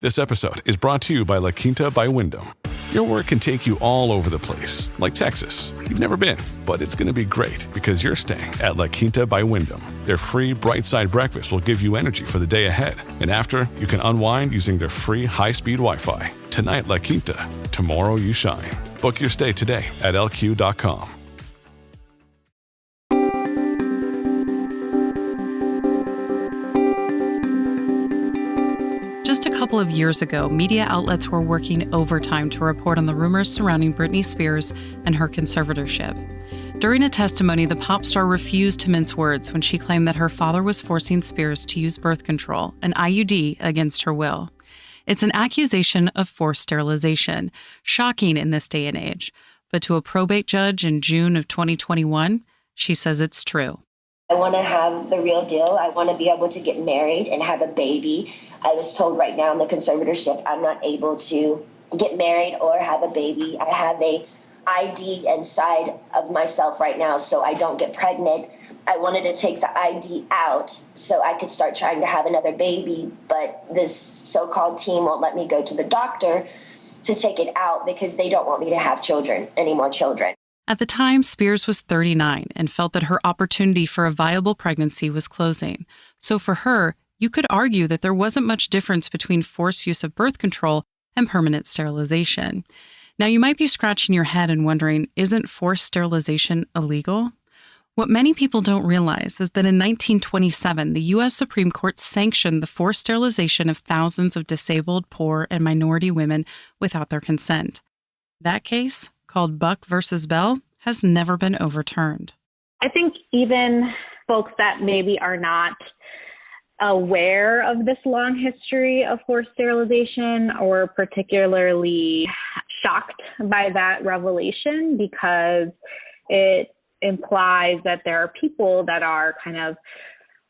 This episode is brought to you by La Quinta by Wyndham. Your work can take you all over the place, like Texas. You've never been, but it's going to be great because you're staying at La Quinta by Wyndham. Their free Bright Side breakfast will give you energy for the day ahead. And after, you can unwind using their free high-speed Wi-Fi. Tonight, La Quinta. Tomorrow, you shine. Book your stay today at lq.com. Just a couple of years ago, media outlets were working overtime to report on the rumors surrounding Britney Spears and her conservatorship. During a testimony, the pop star refused to mince words when she claimed that her father was forcing Spears to use birth control, an IUD, against her will. It's an accusation of forced sterilization, shocking in this day and age. But to a probate judge in June of 2021, she says it's true. I want to have the real deal. I want to be able to get married and have a baby. I was told right now in the conservatorship, I'm not able to get married or have a baby. I have a ID inside of myself right now, so I don't get pregnant. I wanted to take the ID out so I could start trying to have another baby, but this so-called team won't let me go to the doctor to take it out because they don't want me to have children, any more children. At the time, Spears was 39 and felt that her opportunity for a viable pregnancy was closing. So for her, you could argue that there wasn't much difference between forced use of birth control and permanent sterilization. Now, you might be scratching your head and wondering, isn't forced sterilization illegal? What many people don't realize is that in 1927, the U.S. Supreme Court sanctioned the forced sterilization of thousands of disabled, poor, and minority women without their consent. That case, called Buck versus Bell, has never been overturned. I think even folks that maybe are not aware of this long history of forced sterilization or particularly shocked by that revelation because it implies that there are people that are kind of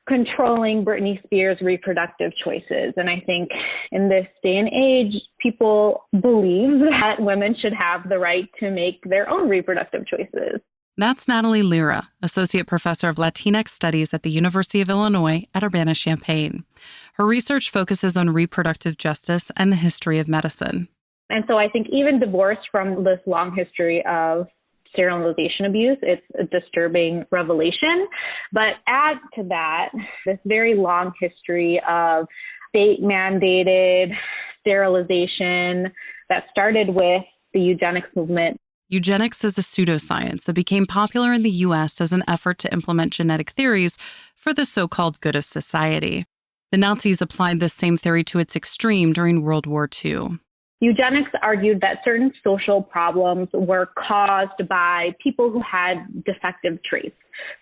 controlling Britney Spears' reproductive choices. And I think in this day and age, people believe that women should have the right to make their own reproductive choices. That's Natalie Lira, Associate Professor of Latinx Studies at the University of Illinois at Urbana-Champaign. Her research focuses on reproductive justice and the history of medicine. And so I think even divorced from this long history of sterilization abuse, it's a disturbing revelation. But add to that, this very long history of state-mandated sterilization that started with the eugenics movement. Eugenics is a pseudoscience that became popular in the U.S. as an effort to implement genetic theories for the so-called good of society. The Nazis applied this same theory to its extreme during World War II. Eugenics argued that certain social problems were caused by people who had defective traits.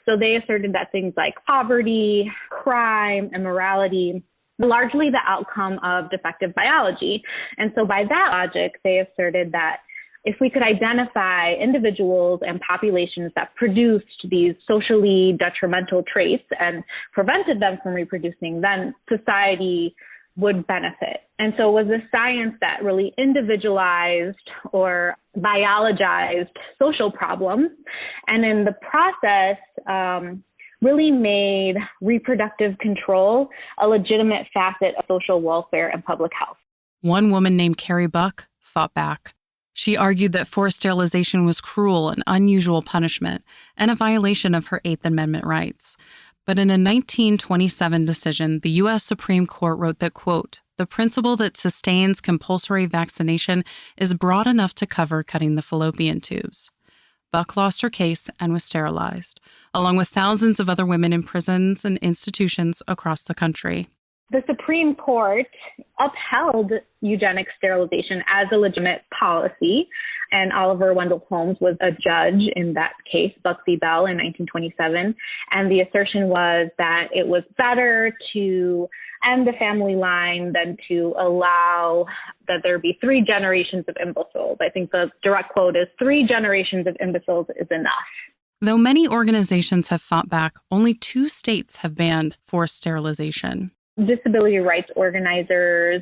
So they asserted that things like poverty, crime, immorality, largely the outcome of defective biology. And so by that logic, they asserted that if we could identify individuals and populations that produced these socially detrimental traits and prevented them from reproducing, then society would benefit. And so it was a science that really individualized or biologized social problems, and in the process, really made reproductive control a legitimate facet of social welfare and public health. One woman named Carrie Buck fought back. She argued that forced sterilization was cruel and unusual punishment and a violation of her Eighth Amendment rights. But in a 1927 decision, the U.S. Supreme Court wrote that, quote, the principle that sustains compulsory vaccination is broad enough to cover cutting the fallopian tubes. Buck lost her case and was sterilized, along with thousands of other women in prisons and institutions across the country. The Supreme Court upheld eugenic sterilization as a legitimate policy, and Oliver Wendell Holmes was a judge in that case, Buck v. Bell, in 1927. And the assertion was that it was better to end the family line than to allow that there be 3 generations of imbeciles. I think the direct quote is 3 generations of imbeciles is enough. Though many organizations have fought back, only 2 states have banned forced sterilization. Disability rights organizers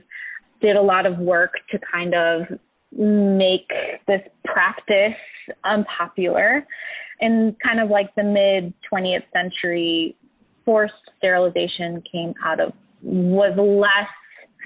did a lot of work to kind of make this practice unpopular. In kind of like the mid-20th century, forced sterilization was less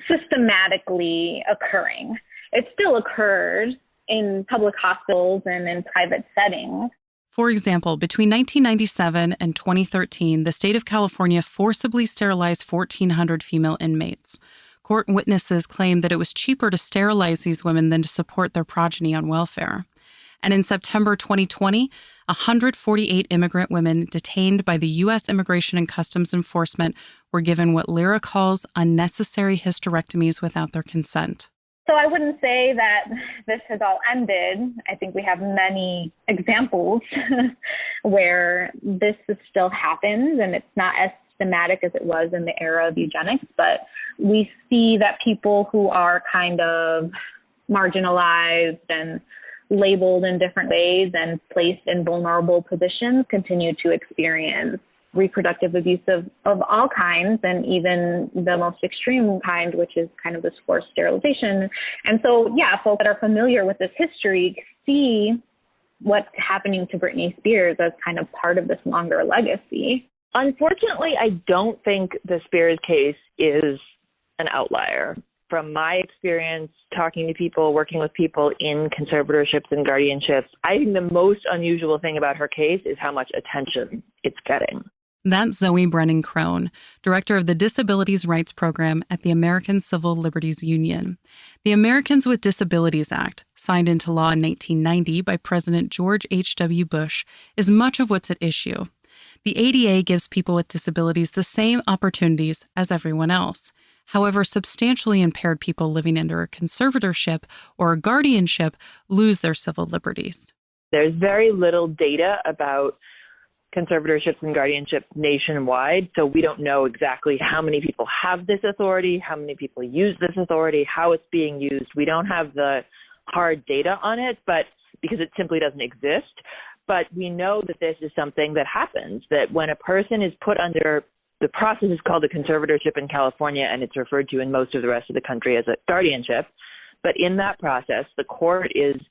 systematically occurring. It still occurs in public hospitals and in private settings. For example, between 1997 and 2013, the state of California forcibly sterilized 1,400 female inmates. Court witnesses claimed that it was cheaper to sterilize these women than to support their progeny on welfare. And in September 2020, 148 immigrant women detained by the U.S. Immigration and Customs Enforcement were given what Lyra calls unnecessary hysterectomies without their consent. So I wouldn't say that this has all ended. I think we have many examples where this still happens, and it's not as systematic as it was in the era of eugenics, but we see that people who are kind of marginalized and labeled in different ways and placed in vulnerable positions continue to experience reproductive abuse of all kinds, and even the most extreme kind, which is kind of this forced sterilization. And so, folks that are familiar with this history see what's happening to Britney Spears as kind of part of this longer legacy. Unfortunately, I don't think the Spears case is an outlier. From my experience talking to people, working with people in conservatorships and guardianships, I think the most unusual thing about her case is how much attention it's getting. That's Zoe Brennan-Crone, director of the Disabilities Rights Program at the American Civil Liberties Union. The Americans with Disabilities Act, signed into law in 1990 by President George H.W. Bush, is much of what's at issue. The ADA gives people with disabilities the same opportunities as everyone else. However, substantially impaired people living under a conservatorship or a guardianship lose their civil liberties. There's very little data about conservatorships and guardianships nationwide, so we don't know exactly how many people have this authority, how many people use this authority, how it's being used. We don't have the hard data on it, but because it simply doesn't exist. But we know that this is something that happens, that when a person is put under, the process is called a conservatorship in California, and it's referred to in most of the rest of the country as a guardianship. But in that process, the court is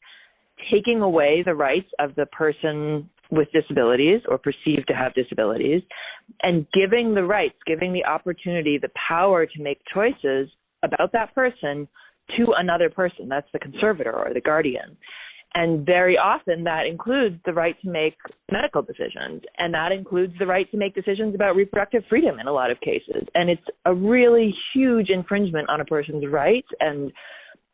taking away the rights of the person with disabilities or perceived to have disabilities, and giving the rights, giving the opportunity, the power to make choices about that person to another person. That's the conservator or the guardian. And very often that includes the right to make medical decisions, and that includes the right to make decisions about reproductive freedom in a lot of cases. And it's a really huge infringement on a person's rights and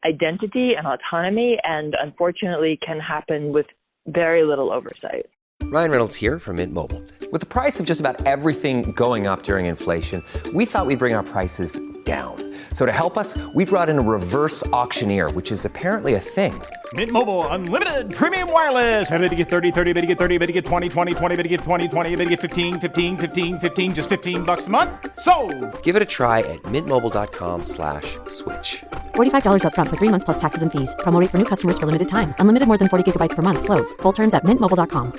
identity and autonomy, and unfortunately can happen with very little oversight. Ryan Reynolds here from Mint Mobile. With the price of just about everything going up during inflation, we thought we'd bring our prices down. So to help us, we brought in a reverse auctioneer, which is apparently a thing. Mint Mobile Unlimited Premium Wireless. How to get 30, 30, bit to get 30, bit to get 20, 20, 20, bit to get 20, 20, bit to get 15, 15, 15, 15, just $15 a month? Sold! Give it a try at mintmobile.com/switch. $45 up front for 3 months plus taxes and fees. Promo rate for new customers for limited time. Unlimited more than 40 gigabytes per month. Slows full terms at mintmobile.com.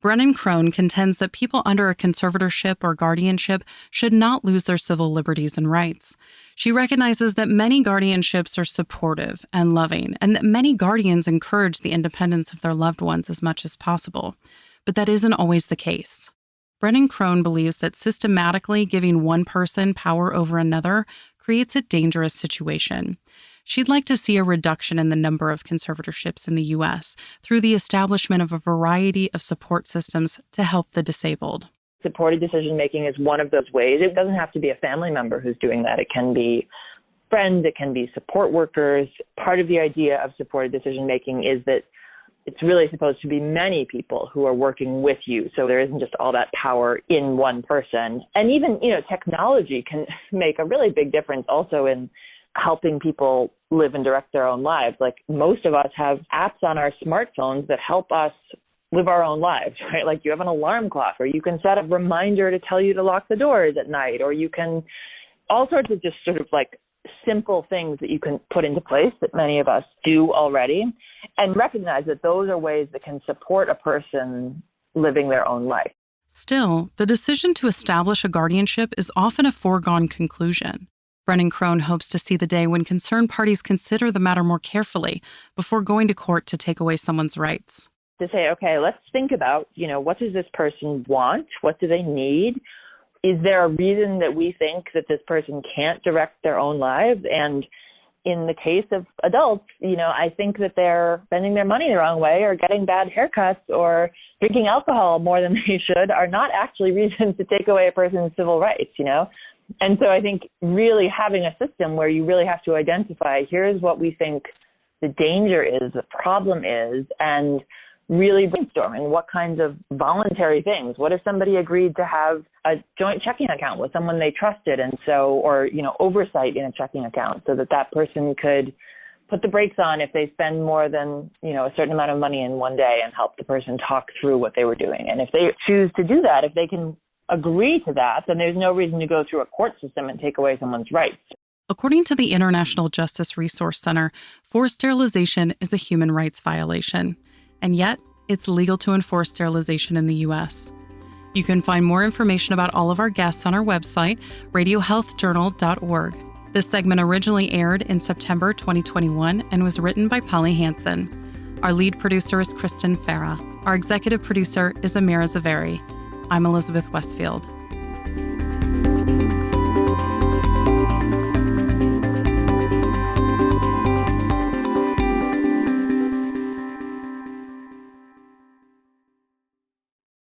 Brennan-Crone contends that people under a conservatorship or guardianship should not lose their civil liberties and rights. She recognizes that many guardianships are supportive and loving, and that many guardians encourage the independence of their loved ones as much as possible. But that isn't always the case. Brennan-Crone believes that systematically giving one person power over another creates a dangerous situation. She'd like to see a reduction in the number of conservatorships in the U.S. through the establishment of a variety of support systems to help the disabled. Supported decision-making is one of those ways. It doesn't have to be a family member who's doing that. It can be friends, it can be support workers. Part of the idea of supported decision-making is that it's really supposed to be many people who are working with you. So there isn't just all that power in one person. And even, technology can make a really big difference also in helping people live and direct their own lives. Like most of us have apps on our smartphones that help us live our own lives, right? Like you have an alarm clock, or you can set a reminder to tell you to lock the doors at night, or you can all sorts of just sort of like simple things that you can put into place that many of us do already, and recognize that those are ways that can support a person living their own life. Still, the decision to establish a guardianship is often a foregone conclusion. Brennan-Crone hopes to see the day when concerned parties consider the matter more carefully before going to court to take away someone's rights. To say, okay, let's think about, what does this person want? What do they need? is there a reason that we think that this person can't direct their own lives? And in the case of adults, I think that they're spending their money the wrong way or getting bad haircuts or drinking alcohol more than they should are not actually reasons to take away a person's civil rights, And so I think really having a system where you really have to identify, here's what we think the danger is, the problem is, and really brainstorming what kinds of voluntary things. What if somebody agreed to have a joint checking account with someone they trusted, and so, or, oversight in a checking account so that person could put the brakes on if they spend more than, a certain amount of money in one day and help the person talk through what they were doing. And if they choose to do that, if they can agree to that, then there's no reason to go through a court system and take away someone's rights. According to the International Justice Resource Center, forced sterilization is a human rights violation. And yet, it's legal to enforce sterilization in the U.S. You can find more information about all of our guests on our website, radiohealthjournal.org. This segment originally aired in September 2021 and was written by Polly Hansen. Our lead producer is Kristen Farah. Our executive producer is Amira Zaveri. I'm Elizabeth Westfield.